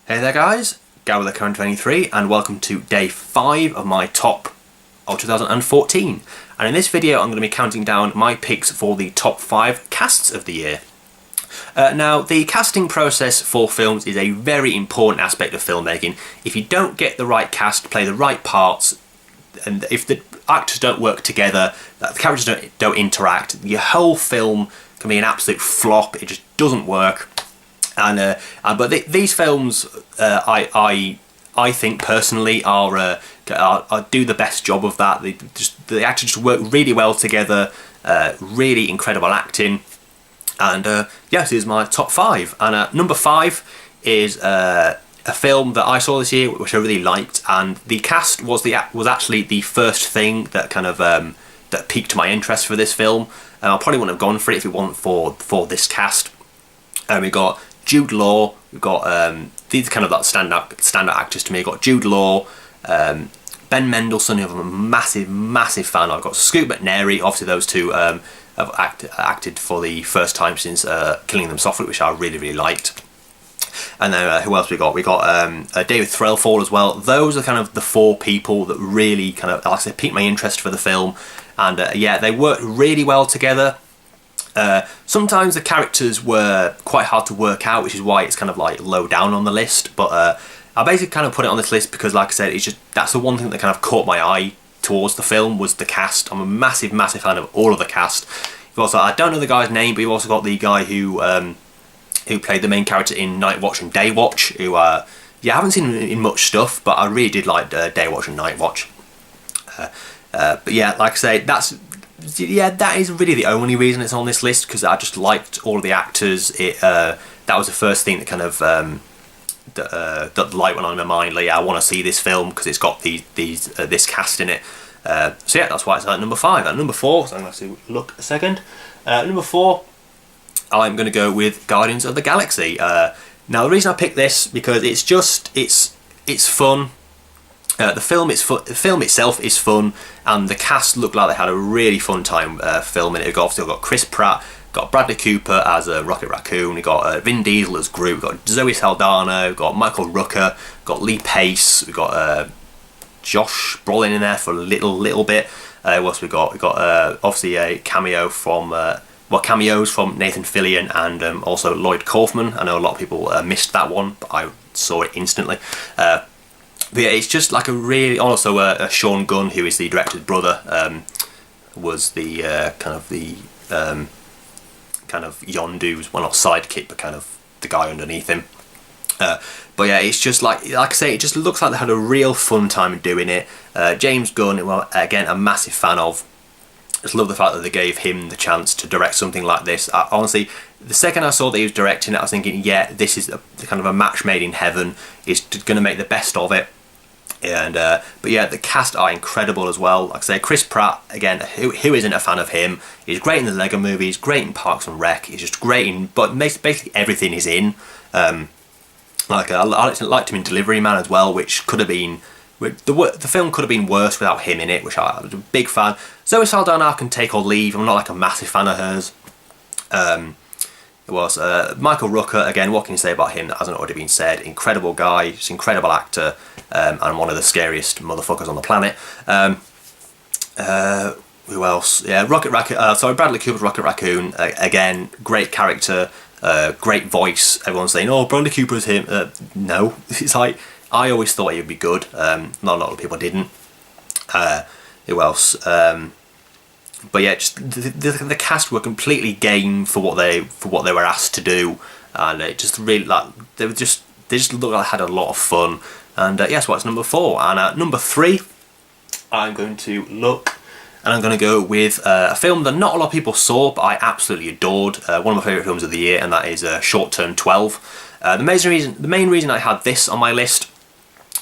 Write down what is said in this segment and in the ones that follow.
Hey there guys, Gary the Current 23 and welcome to day 5 of my top of 2014, and in this video I'm going to be counting down my picks for the top 5 casts of the year. Now the casting process for films is a very important aspect of filmmaking. If you don't get the right cast to play the right parts, and if the actors don't work together, the characters don't interact, your whole film can be an absolute flop. It just doesn't work. But these films, I think personally are do the best job of that. The actors just work really well together. Really incredible acting, and yeah, this is my top 5. And number 5 is a film that I saw this year, which I really liked, and the cast was actually the first thing that kind of that piqued my interest for this film. I probably wouldn't have gone for it if it wasn't for this cast. We got Jude Law. We've got these kind of like standout actors to me. We've got Jude Law, Ben Mendelsohn, who I'm a massive fan of. I've got Scoot McNairy. Obviously, those two have acted for the first time since Killing Them Softly, which I really liked. And then who else we got? We got David Threlfall as well. Those are kind of the 4 people that really kind of, like I said, piqued my interest for the film. And yeah, they worked really well together. Sometimes the characters were quite hard to work out, which is why it's kind of like low down on the list. But I basically kind of put it on this list because, like I said, it's just that's the one thing that kind of caught my eye towards the film was the cast. I'm a massive fan of all of the cast. You've also, I don't know the guy's name, but you've also got the guy who played the main character in Night Watch and Day Watch. Who yeah, I haven't seen him in much stuff, but I really did like Day Watch and Night Watch. But yeah, like I say, that is really the only reason it's on this list, because I just liked all of the actors. That was the first thing that kind of that the light went on in my mind. Like, yeah, I want to see this film because it's got this cast in it. So yeah, that's why it's at number 5. At number 4, so I'm going to have to look a second. Number 4, I'm going to go with Guardians of the Galaxy. Now the reason I picked this because it's fun. The film itself is fun, and the cast looked like they had a really fun time filming it. We've obviously got Chris Pratt, got Bradley Cooper as Rocket Raccoon, we got Vin Diesel as Groot, we got Zoe Saldana, we got Michael Rooker, got Lee Pace, we got Josh Brolin in there for a little bit. What else we got? We got obviously a cameo from cameos from Nathan Fillion and also Lloyd Kaufman. I know a lot of people missed that one, but I saw it instantly. But yeah, it's just like a really... Also, Sean Gunn, who is the director's brother, was the kind of Yondu's, well, not sidekick, but kind of the guy underneath him. But yeah, it's just like I say, it just looks like they had a real fun time doing it. James Gunn, well, again, a massive fan of. I just love the fact that they gave him the chance to direct something like this. Honestly, the second I saw that he was directing it, I was thinking, yeah, this is kind of a match made in heaven. He's going to make the best of it. And but yeah, the cast are incredible as well. Like I say, Chris Pratt, again, who isn't a fan of him? He's great in the Lego Movie, he's great in Parks and Rec, he's just great in, but basically everything is in. I liked him in Delivery Man as well, which could have been, the film could have been worse without him in it, which I was a big fan. Zoe Saldana I can take or leave, I'm not like a massive fan of hers. It was Michael Rooker, again, what can you say about him that hasn't already been said? Incredible guy, just incredible actor, and one of the scariest motherfuckers on the planet. Who else? Yeah, Bradley Cooper's Rocket Raccoon, again, great character, great voice. Everyone's saying, oh, Bradley Cooper's him. No, it's like, I always thought he would be good. Not a lot of people didn't. Who else? But yeah, just the cast were completely game for what they were asked to do, and it just really they just looked like they had a lot of fun. And yes, what's number 4? And at number 3, I'm going to look, and I'm going to go with a film that not a lot of people saw, but I absolutely adored. One of my favourite films of the year, and that is Short Term 12. The main reason I had this on my list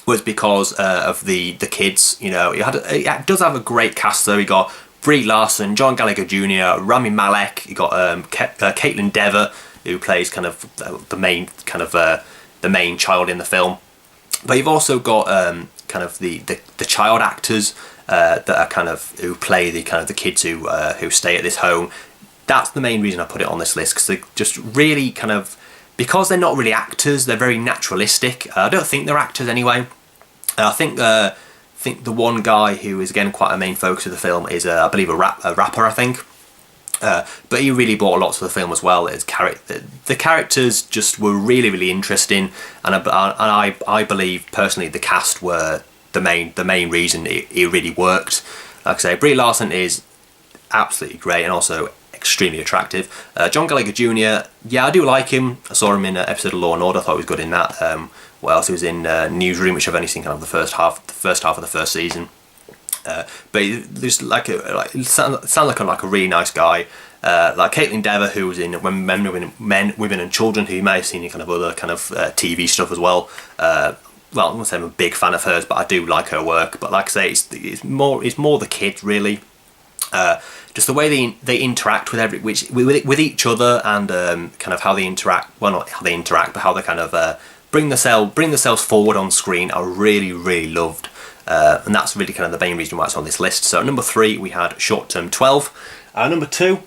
was because of the kids. You know, it does have a great cast though. We got Brie Larson, John Gallagher Jr., Rami Malek. You got Caitlin Dever, who plays kind of the main child in the film. But you've also got kind of the child actors that are kind of who play the kids who stay at this home. That's the main reason I put it on this list, because they just really kind of because they're not really actors, they're very naturalistic. I don't think they're actors anyway. I think the one guy who is again quite a main focus of the film is I believe a rapper, I think. But he really brought a lot to the film as well. The characters just were really interesting, and I believe personally the cast were the main reason it really worked. Like I say, Brie Larson is absolutely great and also extremely attractive. John Gallagher Jr., yeah, I do like him. I saw him in an episode of Law and Order. I thought he was good in that. What else? He was in Newsroom, which I've only seen kind of the first half of the first season. But there's it sounds like a really nice guy. Like Caitlin Dever, who was in Men, Women and Children, who you may have seen in kind of other kind of TV stuff as well. Well, I'm not saying I'm a big fan of hers, but I do like her work. But like I say, it's more the kids really. Just the way they interact with each other, and kind of how they interact. Well, not how they interact, but how they kind of bring themselves forward on screen. I really loved. And that's really kind of the main reason why it's on this list. So at number 3 we had Short Term 12. Number 2,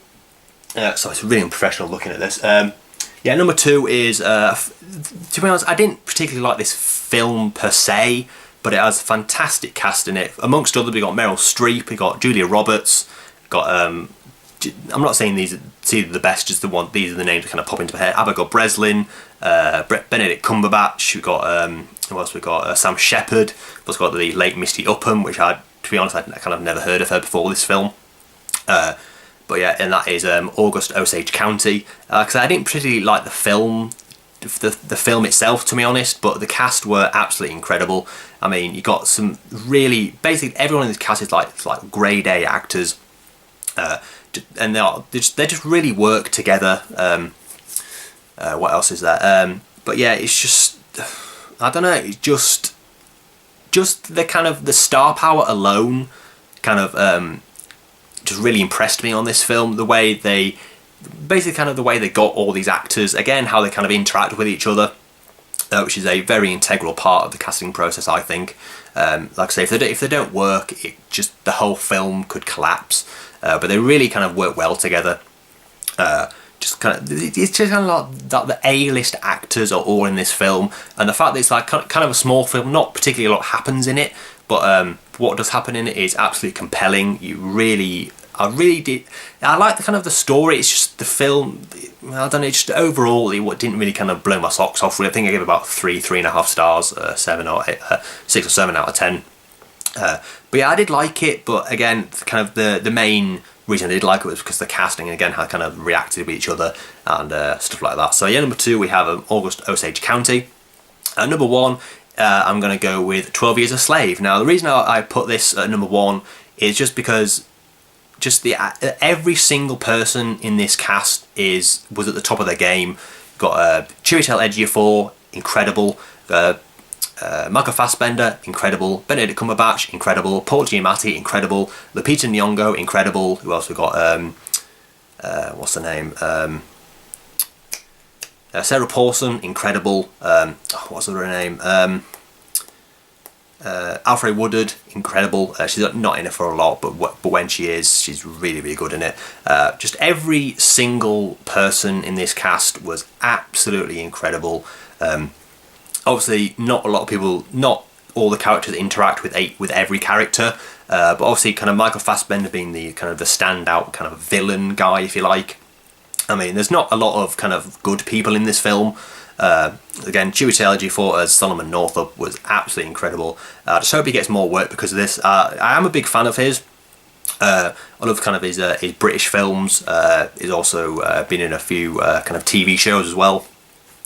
so it's really unprofessional looking at this. Yeah, number 2 is, to be honest, I didn't particularly like this film per se, but it has a fantastic cast in it. Amongst others, we got Meryl Streep, we got Julia Roberts, got I'm not saying these are the best, just these are the names that kind of pop into my head. Abigail Breslin, Benedict Cumberbatch, we got who else? We got Sam Shepard. We've also got the late Misty Upham, which to be honest, I kind of never heard of her before this film. But yeah, and that is August Osage County. Because I didn't particularly like the film itself, to be honest, but the cast were absolutely incredible. I mean, you got some basically everyone in this cast is like grade A actors, and they just really work together. What else is there? But yeah, it's just, I don't know, it's just the kind of the star power alone kind of just really impressed me on this film. The way they got all these actors, again, how they kind of interact with each other, which is a very integral part of the casting process, I think. Like I say, if they don't work, the whole film could collapse. But they really kind of work well together. It's just kind of like that the A-list actors are all in this film, and the fact that it's like kind of a small film, not particularly a lot happens in it, but what does happen in it is absolutely compelling. I really did. I like the kind of the story. It's just the film, I don't know, just overall it didn't really kind of blow my socks off. Really, I think I gave it about 3.5 stars, 7 or 8, 6 or 7 out of 10. But yeah, I did like it, but again, kind of the main reason I did like it was because the casting, and again, how kind of reacted with each other and stuff like that. So yeah, number 2 we have August Osage County. Number 1, I'm going to go with 12 Years a Slave. Now, the reason I put this at number 1 is just because every single person in this cast was at the top of their game. Got Chiwetel Ejiofor, incredible. Michael Fassbender, incredible. Benedict Cumberbatch, incredible. Paul Giamatti, incredible. Lupita Nyong'o, incredible. Who else we got? What's the name? Sarah Paulson, incredible. What's her name? Alfre Woodard, incredible. She's not in it for a lot, but when she is, she's really good in it. Just every single person in this cast was absolutely incredible. Obviously, not all the characters interact with every character, but obviously, kind of Michael Fassbender being the kind of the standout kind of villain guy, if you like. I mean, there's not a lot of kind of good people in this film. Again, Chiwetel Ejiofor as Solomon Northup was absolutely incredible. I just hope he gets more work because of this. I am a big fan of his. I love kind of his British films. He's also been in a few kind of TV shows as well,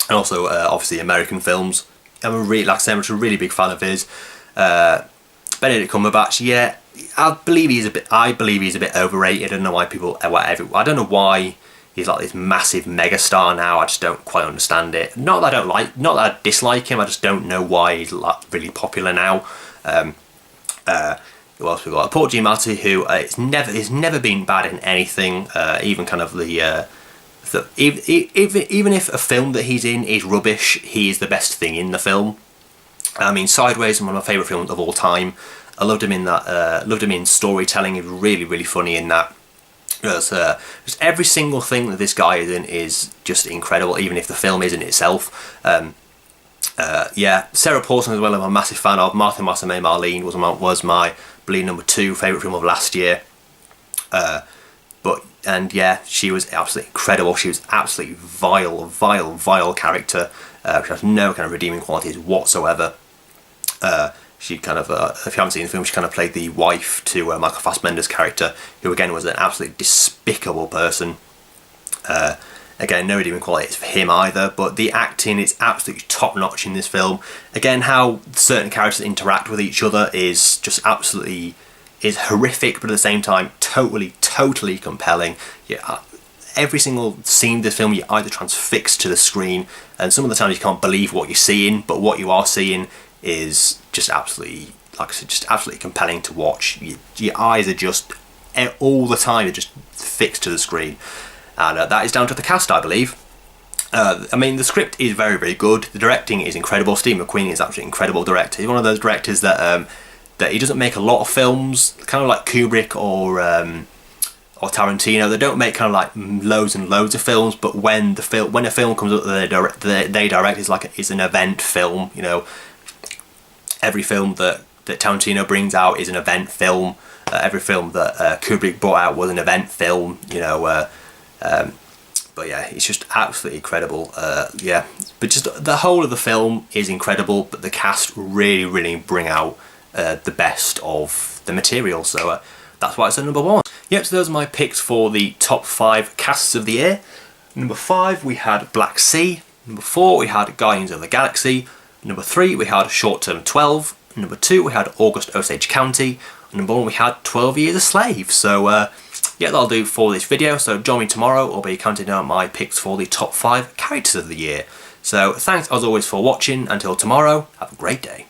and also obviously American films. I'm a really big fan of his. Benedict Cumberbatch, yeah, I believe he's a bit overrated. I don't know why I don't know why he's like this massive megastar now. I just don't quite understand it. Not that I dislike him. I just don't know why he's like really popular now. Who else we got? Paul Giamatti, who is never been bad in anything. Even kind of even if a film that he's in is rubbish, he is the best thing in the film. I mean, Sideways is one of my favourite films of all time. I loved him in that. Loved him in Storytelling. He was really funny in that. Because just every single thing that this guy is in is just incredible, even if the film isn't itself. Yeah, Sarah Paulson as well, I'm a massive fan of. Martha May Marlene was my believe number 2 favourite film of last year. And yeah, she was absolutely incredible. She was absolutely vile character. She has no kind of redeeming qualities whatsoever. She kind of, if you haven't seen the film, she kind of played the wife to Michael Fassbender's character, who again was an absolutely despicable person. Again, no redeeming qualities for him either, but the acting is absolutely top-notch in this film. Again, how certain characters interact with each other is just absolutely horrific, but at the same time totally compelling. Yeah, every single scene in this film, you're either transfixed to the screen, and some of the times you can't believe what you're seeing, but what you are seeing is just absolutely, like I said, just absolutely compelling to watch. Your eyes are just all the time, they're just fixed to the screen. And that is down to the cast, I believe. I mean, the script is very good. The directing is incredible. Steve McQueen is absolutely incredible director. He's one of those directors that he doesn't make a lot of films, kind of like Kubrick or Tarantino. They don't make kind of like loads and loads of films, but when a film comes up that they direct is an event film. You know, every film that Tarantino brings out is an event film. Every film that Kubrick brought out was an event film. You know. But yeah, it's just absolutely incredible. Yeah, but just the whole of the film is incredible, but the cast really bring out the best of the material, so that's why it's at number 1. Yep, so those are my picks for the top 5 casts of the year. Number 5 we had Black Sea. Number 4 we had Guardians of the Galaxy. Number 3 we had Short Term 12. Number 2 we had August Osage County. And number 1 we had 12 Years a Slave. So yeah, that'll do for this video. So join me tomorrow. I'll be counting down my picks for the top 5 characters of the year. So thanks as always for watching. Until tomorrow, have a great day.